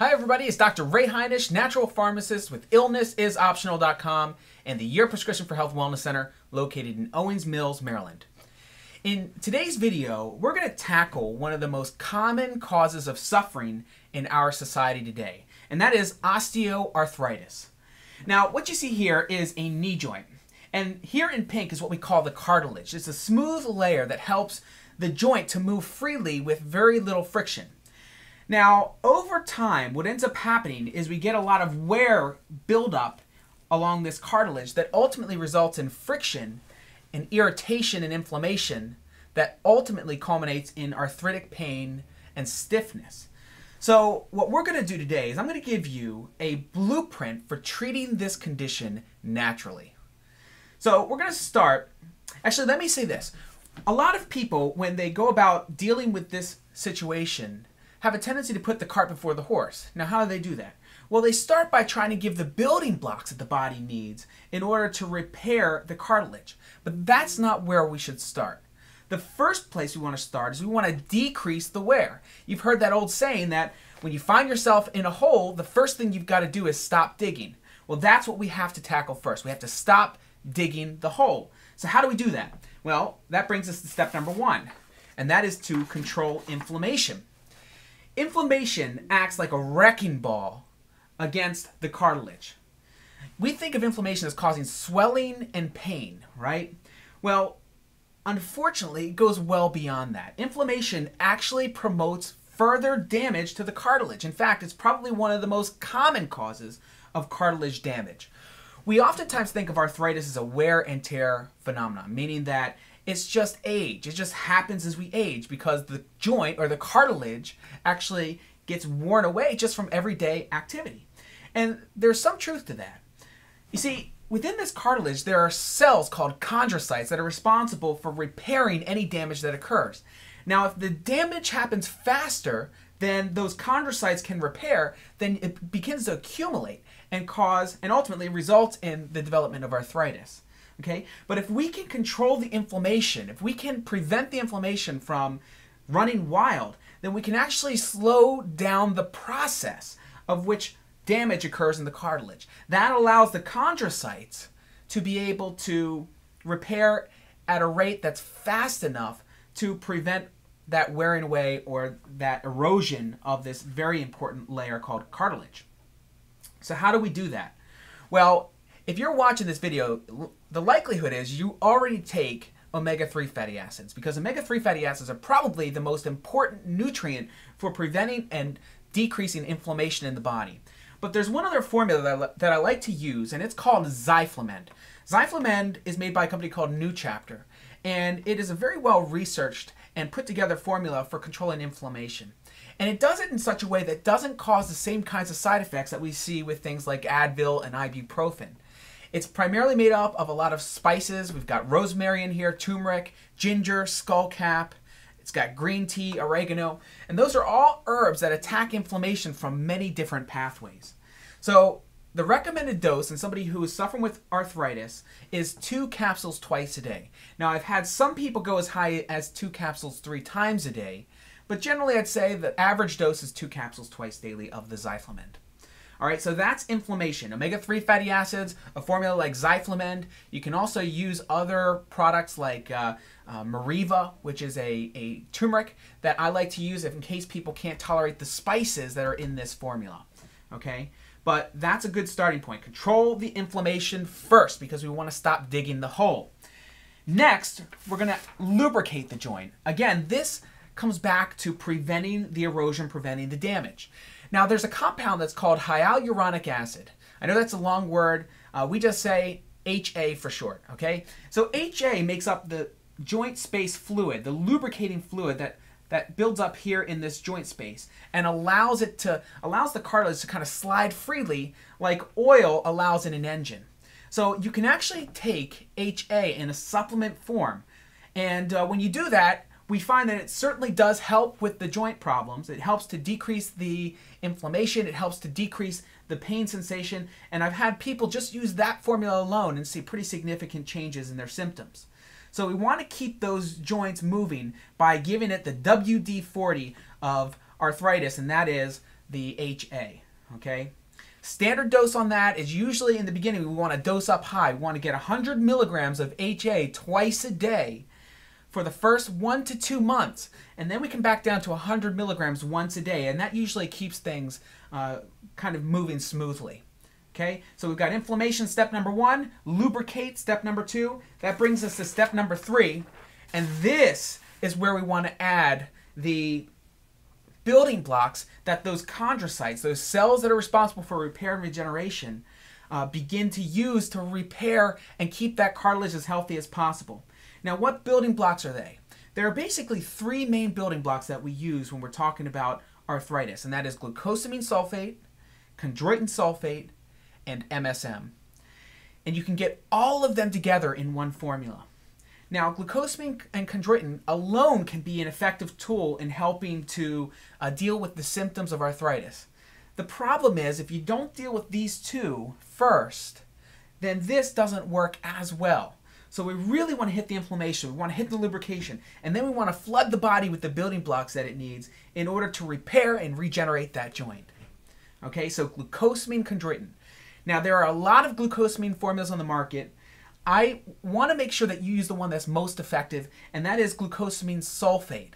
Hi everybody, it's Dr. Ray Heinisch, natural pharmacist with illnessisoptional.com and the Your Prescription for Health Wellness Center located in Owings Mills, Maryland. In today's video, we're going to tackle one of the most common causes of suffering in our society today, and that is osteoarthritis. Now, what you see here is a knee joint, and here in pink is what we call the cartilage. It's a smooth layer that helps the joint to move freely with very little friction. Now, over time, what ends up happening is we get a lot of wear buildup along this cartilage that ultimately results in friction and irritation and inflammation that ultimately culminates in arthritic pain and stiffness. So what we're going to do today is I'm going to give you a blueprint for treating this condition naturally. So we're going to start, actually let me say this. A lot of people, when they go about dealing with this situation, have a tendency to put the cart before the horse. Now, how do they do that? Well, they start by trying to give the building blocks that the body needs in order to repair the cartilage. But that's not where we should start. The first place we want to start is we want to decrease the wear. You've heard that old saying that when you find yourself in a hole, the first thing you've got to do is stop digging. Well, that's what we have to tackle first. We have to stop digging the hole. So how do we do that? Well, that brings us to step number one, and that is to control inflammation. Inflammation acts like a wrecking ball against the cartilage. We think of inflammation as causing swelling and pain, right? Well, unfortunately, it goes well beyond that. Inflammation actually promotes further damage to the cartilage. In fact, it's probably one of the most common causes of cartilage damage. We oftentimes think of arthritis as a wear and tear phenomenon, meaning that it's just age. It just happens as we age because the joint or the cartilage actually gets worn away just from everyday activity. And there's some truth to that. You see, within this cartilage, there are cells called chondrocytes that are responsible for repairing any damage that occurs. Now, if the damage happens faster than those chondrocytes can repair, then it begins to accumulate and cause and ultimately results in the development of arthritis. Okay? But if we can control the inflammation, if we can prevent the inflammation from running wild, then we can actually slow down the process of which damage occurs in the cartilage. That allows the chondrocytes to be able to repair at a rate that's fast enough to prevent that wearing away or that erosion of this very important layer called cartilage. So how do we do that? Well, if you're watching this video, the likelihood is you already take omega-3 fatty acids because omega-3 fatty acids are probably the most important nutrient for preventing and decreasing inflammation in the body. But there's one other formula that I like to use, and it's called Zyflamend. Zyflamend is made by a company called New Chapter, and it is a very well researched and put together formula for controlling inflammation. And it does it in such a way that doesn't cause the same kinds of side effects that we see with things like Advil and ibuprofen. It's primarily made up of a lot of spices. We've got rosemary in here, turmeric, ginger, skullcap. It's got green tea, oregano, and those are all herbs that attack inflammation from many different pathways. So the recommended dose in somebody who is suffering with arthritis is 2 capsules twice a day. Now, I've had some people go as high as 2 capsules 3 times a day, but generally I'd say the average dose is 2 capsules twice daily of the Zyflamend. All right, so that's inflammation. Omega-3 fatty acids, a formula like Zyflamend. You can also use other products like Mariva, which is a turmeric that I like to use in case people can't tolerate the spices that are in this formula. Okay, but that's a good starting point. Control the inflammation first because we want to stop digging the hole. Next, we're going to lubricate the joint. Again, this comes back to preventing the erosion, preventing the damage. Now, there's a compound that's called hyaluronic acid. I know that's a long word. We just say HA for short, okay? So HA makes up the joint space fluid, the lubricating fluid that builds up here in this joint space and allows the cartilage to kind of slide freely like oil allows in an engine. So you can actually take HA in a supplement form. And when you do that, we find that it certainly does help with the joint problems. It helps to decrease the inflammation. It helps to decrease the pain sensation. And I've had people just use that formula alone and see pretty significant changes in their symptoms. So we want to keep those joints moving by giving it the WD-40 of arthritis, and that is the HA, okay? Standard dose on that is usually in the beginning, we want to dose up high. We want to get 100 milligrams of HA twice a day for the first 1 to 2 months. And then we can back down to 100 milligrams once a day. And that usually keeps things kind of moving smoothly. Okay, so we've got inflammation, step number 1, lubricate, step number 2. That brings us to step number 3. And this is where we want to add the building blocks that those chondrocytes, those cells that are responsible for repair and regeneration, begin to use to repair and keep that cartilage as healthy as possible. Now, what building blocks are they? There are basically 3 main building blocks that we use when we're talking about arthritis, and that is glucosamine sulfate, chondroitin sulfate, and MSM. And you can get all of them together in one formula. Now, glucosamine and chondroitin alone can be an effective tool in helping to deal with the symptoms of arthritis. The problem is, if you don't deal with these 2 first, then this doesn't work as well. So we really want to hit the inflammation, we want to hit the lubrication, and then we want to flood the body with the building blocks that it needs in order to repair and regenerate that joint. Okay, so glucosamine, chondroitin. Now, there are a lot of glucosamine formulas on the market. I want to make sure that you use the one that's most effective, and that is glucosamine sulfate.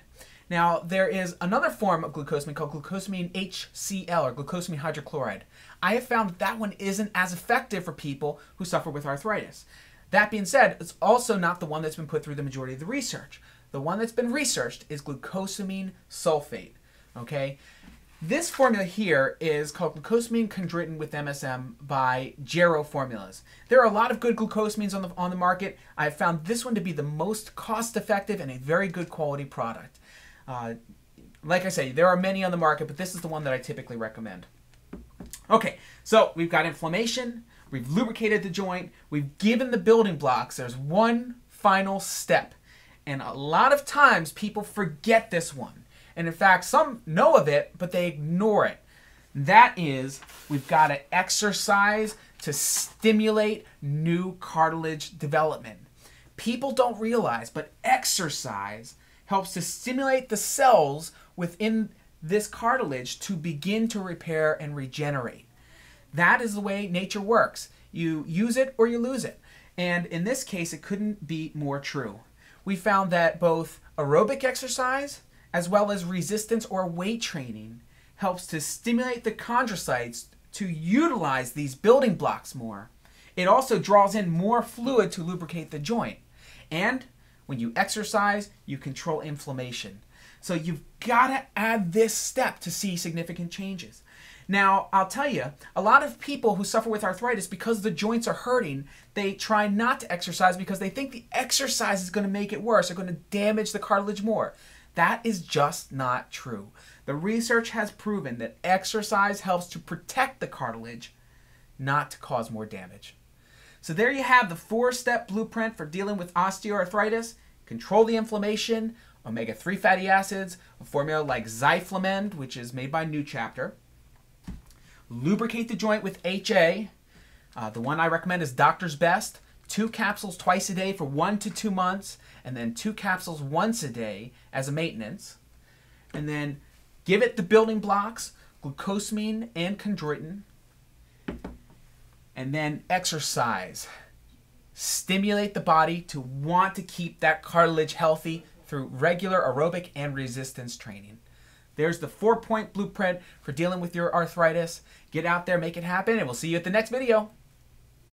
Now, there is another form of glucosamine called glucosamine HCl, or glucosamine hydrochloride. I have found that that one isn't as effective for people who suffer with arthritis. That being said, it's also not the one that's been put through the majority of the research. The one that's been researched is glucosamine sulfate. Okay? This formula here is called glucosamine chondroitin with MSM by Gero Formulas. There are a lot of good glucosamines on the market. I have found this one to be the most cost-effective and a very good quality product. Like I say, there are many on the market, but this is the one that I typically recommend. Okay, so we've got inflammation, we've lubricated the joint, we've given the building blocks. There's one final step, and a lot of times people forget this one. And in fact, some know of it, but they ignore it. That is, we've got to exercise to stimulate new cartilage development. People don't realize, but exercise helps to stimulate the cells within this cartilage to begin to repair and regenerate. That is the way nature works. You use it or you lose it. And in this case, it couldn't be more true. We found that both aerobic exercise as well as resistance or weight training helps to stimulate the chondrocytes to utilize these building blocks more. It also draws in more fluid to lubricate the joint. And when you exercise, you control inflammation. So you've got to add this step to see significant changes. Now, I'll tell you, a lot of people who suffer with arthritis, because the joints are hurting, they try not to exercise because they think the exercise is going to make it worse, or going to damage the cartilage more. That is just not true. The research has proven that exercise helps to protect the cartilage, not to cause more damage. So there you have the 4-step blueprint for dealing with osteoarthritis. Control the inflammation, omega-3 fatty acids, a formula like Zyflamend, which is made by New Chapter. Lubricate the joint with HA. The one I recommend is Doctor's Best. 2 capsules twice a day for 1 to 2 months, and then 2 capsules once a day as a maintenance. And then give it the building blocks, glucosamine and chondroitin. And then exercise. Stimulate the body to want to keep that cartilage healthy through regular aerobic and resistance training. There's the 4-point blueprint for dealing with your arthritis. Get out there, make it happen, and we'll see you at the next video.